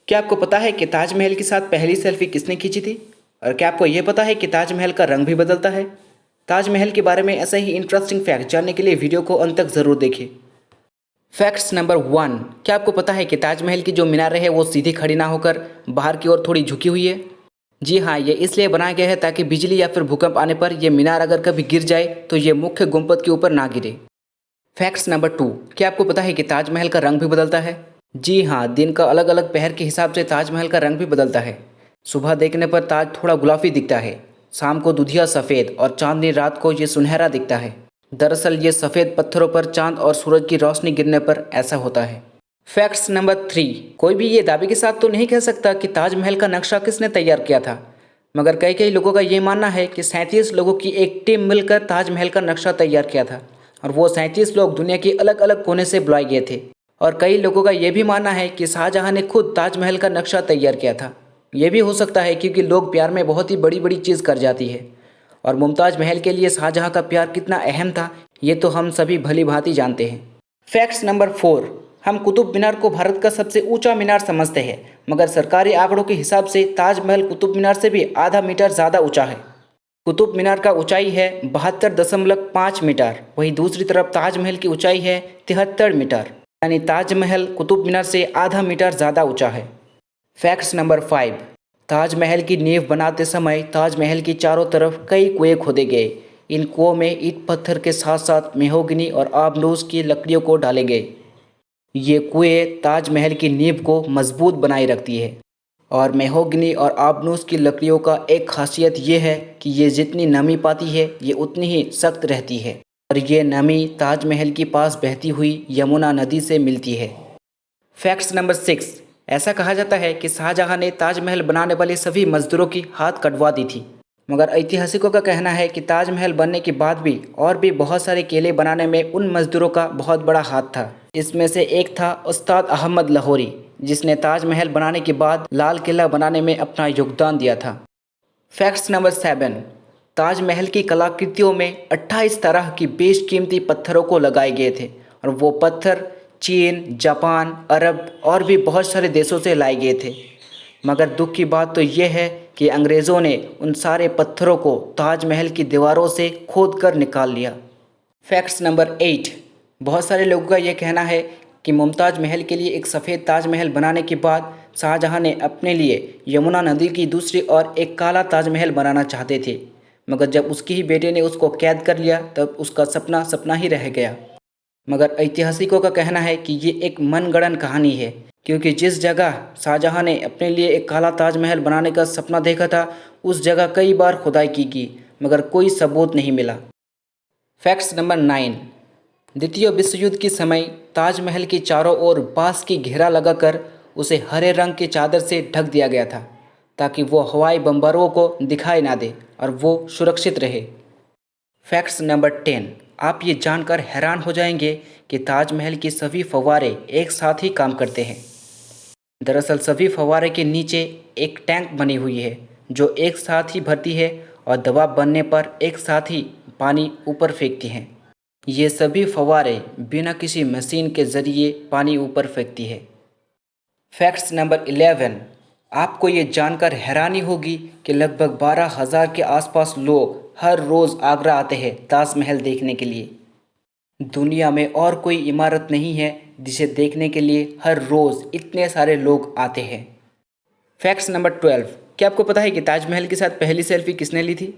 क्या आपको पता है कि ताजमहल के साथ पहली सेल्फी किसने खींची थी? और क्या आपको ये पता है कि ताजमहल का रंग भी बदलता है? ताजमहल के बारे में ऐसा ही इंटरेस्टिंग फैक्ट जानने के लिए वीडियो को अंत तक ज़रूर देखिए। फैक्ट्स नंबर 1, क्या आपको पता है कि ताजमहल की जो मीनारें हैं वो सीधी खड़ी ना होकर बाहर की ओर थोड़ी झुकी हुई है? जी हाँ, ये इसलिए बनाया गया है ताकि बिजली या फिर भूकंप आने पर यह मीनार अगर कभी गिर जाए तो ये मुख्य गुंबद के ऊपर ना गिरे। फैक्ट्स नंबर 2, क्या आपको पता है कि ताजमहल का रंग भी बदलता है? जी हाँ, दिन का अलग अलग पहर के हिसाब से ताजमहल का रंग भी बदलता है। सुबह देखने पर ताज थोड़ा गुलाबी दिखता है, शाम को दूधिया सफ़ेद और चांदनी रात को ये सुनहरा दिखता है। दरअसल ये सफ़ेद पत्थरों पर चांद और सूरज की रोशनी गिरने पर ऐसा होता है। फैक्ट्स नंबर 3, कोई भी ये दावे के साथ तो नहीं कह सकता कि ताजमहल का नक्शा किसने तैयार किया था, मगर कई कई लोगों का ये मानना है कि 37 लोगों की एक टीम मिलकर ताजमहल का नक्शा तैयार किया था और वो 37 लोग दुनिया के अलग अलग कोने से बुलाए गए थे। और कई लोगों का ये भी मानना है कि शाहजहां ने खुद ताजमहल का नक्शा तैयार किया था। ये भी हो सकता है क्योंकि लोग प्यार में बहुत ही बड़ी बड़ी चीज़ कर जाती है और मुमताज़ महल के लिए शाहजहां का प्यार कितना अहम था ये तो हम सभी भली भांति जानते हैं। फैक्ट्स नंबर 4, हम कुतुब मीनार को भारत का सबसे ऊंचा मीनार समझते हैं, मगर सरकारी आंकड़ों के हिसाब से ताजमहल कुतुब मीनार से भी आधा मीटर ज़्यादा ऊंचा है। कुतुब मीनार का ऊंचाई है 72.5 मीटर, वहीं दूसरी तरफ ताजमहल की ऊंचाई है 73 मीटर, यानी ताजमहल कुतुब मीनार से आधा मीटर ज़्यादा ऊंचा है। फैक्ट्स नंबर 5, ताजमहल की नींव बनाते समय ताजमहल की चारों तरफ कई कुएं खोदे गए। इन कुओं में ईंट पत्थर के साथ साथ मेहोगनी और आबनूस की लकड़ियों को डाले गए। ये कुएं ताजमहल की नींव को मजबूत बनाए रखती है और मेहोगनी और आबनूस की लकड़ियों का एक खासियत ये है कि ये जितनी नमी पाती है ये उतनी ही सख्त रहती है और ये नमी ताजमहल के पास बहती हुई यमुना नदी से मिलती है। फैक्ट्स नंबर 6, ऐसा कहा जाता है कि शाहजहां ने ताजमहल बनाने वाले सभी मजदूरों की हाथ कटवा दी थी, मगर ऐतिहासिकों का कहना है कि ताजमहल बनने के बाद भी और भी बहुत सारे किले बनाने में उन मजदूरों का बहुत बड़ा हाथ था। इसमें से एक था उस्ताद अहमद लाहौरी, जिसने ताजमहल बनाने के बाद लाल किला बनाने में अपना योगदान दिया था। फैक्ट्स नंबर 7, ताजमहल की कलाकृतियों में 28 तरह की बेशकीमती पत्थरों को लगाए गए थे और वो पत्थर चीन, जापान, अरब और भी बहुत सारे देशों से लाए गए थे। मगर दुख की बात तो ये है कि अंग्रेज़ों ने उन सारे पत्थरों को ताजमहल की दीवारों से खोद कर निकाल लिया। फैक्ट्स नंबर 8, बहुत सारे लोगों का यह कहना है कि मुमताज़ महल के लिए एक सफ़ेद ताजमहल बनाने के बाद शाहजहां ने अपने लिए यमुना नदी की दूसरी ओर एक काला ताजमहल बनाना चाहते थे, मगर जब उसकी ही बेटे ने उसको कैद कर लिया तब उसका सपना सपना ही रह गया। मगर ऐतिहासिकों का कहना है कि ये एक मनगढ़ंत कहानी है, क्योंकि जिस जगह शाहजहां ने अपने लिए एक काला ताजमहल बनाने का सपना देखा था उस जगह कई बार खुदाई की गई मगर कोई सबूत नहीं मिला। फैक्ट्स नंबर 9, द्वितीय विश्व युद्ध के समय ताजमहल के चारों ओर बांस की घेरा लगाकर उसे हरे रंग के चादर से ढक दिया गया था ताकि वो हवाई बम्बारों को दिखाई ना दे और वो सुरक्षित रहे। फैक्ट्स नंबर 10, आप ये जानकर हैरान हो जाएंगे कि ताजमहल के सभी फव्वारे एक साथ ही काम करते हैं। दरअसल सभी फव्वारे के नीचे एक टैंक बनी हुई है जो एक साथ ही भरती है और दबाव बनने पर एक साथ ही पानी ऊपर फेंकती हैं। ये सभी फव्वारे बिना किसी मशीन के ज़रिए पानी ऊपर फेंकती है। फैक्ट्स नंबर 11, आपको ये जानकर हैरानी होगी कि लगभग 12,000 के आसपास लोग हर रोज़ आगरा आते हैं ताजमहल देखने के लिए। दुनिया में और कोई इमारत नहीं है जिसे देखने के लिए हर रोज़ इतने सारे लोग आते हैं। फैक्ट्स नंबर 12, क्या आपको पता है कि ताजमहल के साथ पहली सेल्फी किसने ली थी?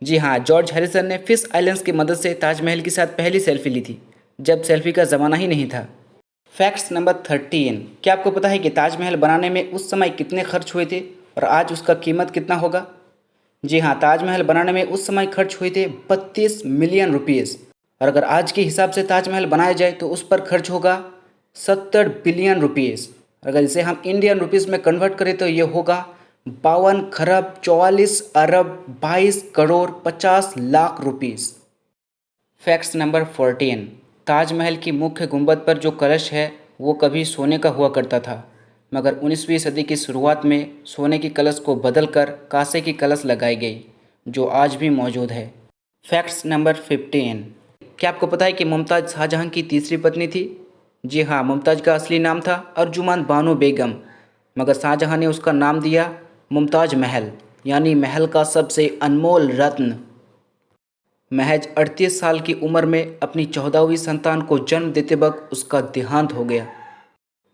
जी हाँ, जॉर्ज हैरिसन ने फिश आइलैंड्स की मदद से ताजमहल के साथ पहली सेल्फी ली थी, जब सेल्फी का ज़माना ही नहीं था। फैक्ट्स नंबर 13, क्या आपको पता है कि ताजमहल बनाने में उस समय कितने खर्च हुए थे और आज उसका कीमत कितना होगा? जी हाँ, ताजमहल बनाने में उस समय खर्च हुए थे 32 मिलियन रुपीज़ और अगर आज के हिसाब से ताजमहल बनाया जाए तो उस पर खर्च होगा 70 बिलियन रुपीज़। अगर इसे हम इंडियन रुपीज़ में कन्वर्ट करें तो ये होगा 52 खरब 44 अरब 22 crore 50 lakh rupees. Facts number 14, Taj Mahal की मुख्य गुंबद पर जो कलश है वो कभी सोने का हुआ करता था, मगर 19वीं सदी की शुरुआत में सोने की कलश को बदलकर कांसे की कलश लगाई गई जो आज भी मौजूद है। फैक्ट्स नंबर 15, क्या आपको पता है कि मुमताज़ शाहजहां की तीसरी पत्नी थी? जी हाँ, मुमताज़ का असली नाम था अर्जुमान बानो बेगम। मगर शाहजहां ने उसका नाम दिया मुमताज महल, यानी महल का सबसे अनमोल रत्न। महज 38 साल की उम्र में अपनी 14वीं संतान को जन्म देते वक्त उसका देहांत हो गया।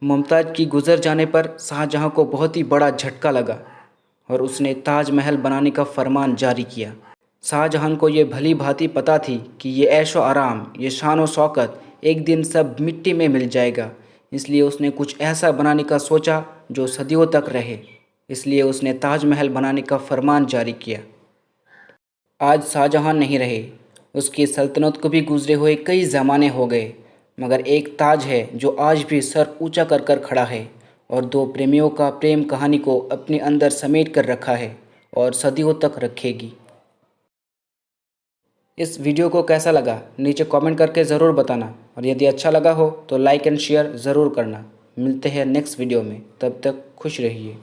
मुमताज की गुजर जाने पर शाहजहां को बहुत ही बड़ा झटका लगा और उसने ताजमहल बनाने का फरमान जारी किया। शाहजहां को ये भली भांति पता थी कि ये ऐशो आराम, ये शान व शौकत एक दिन सब मिट्टी में मिल जाएगा, इसलिए उसने कुछ ऐसा बनाने का सोचा जो सदियों तक रहे। इसलिए उसने ताजमहल बनाने का फरमान जारी किया। आज शाहजहां नहीं रहे, उसकी सल्तनत को भी गुजरे हुए कई ज़माने हो गए, मगर एक ताज है जो आज भी सर ऊंचा कर कर खड़ा है और दो प्रेमियों का प्रेम कहानी को अपने अंदर समेट कर रखा है और सदियों तक रखेगी। इस वीडियो को कैसा लगा नीचे कमेंट करके ज़रूर बताना, और यदि अच्छा लगा हो तो लाइक एंड शेयर ज़रूर करना। मिलते हैं नेक्स्ट वीडियो में, तब तक खुश रहिए।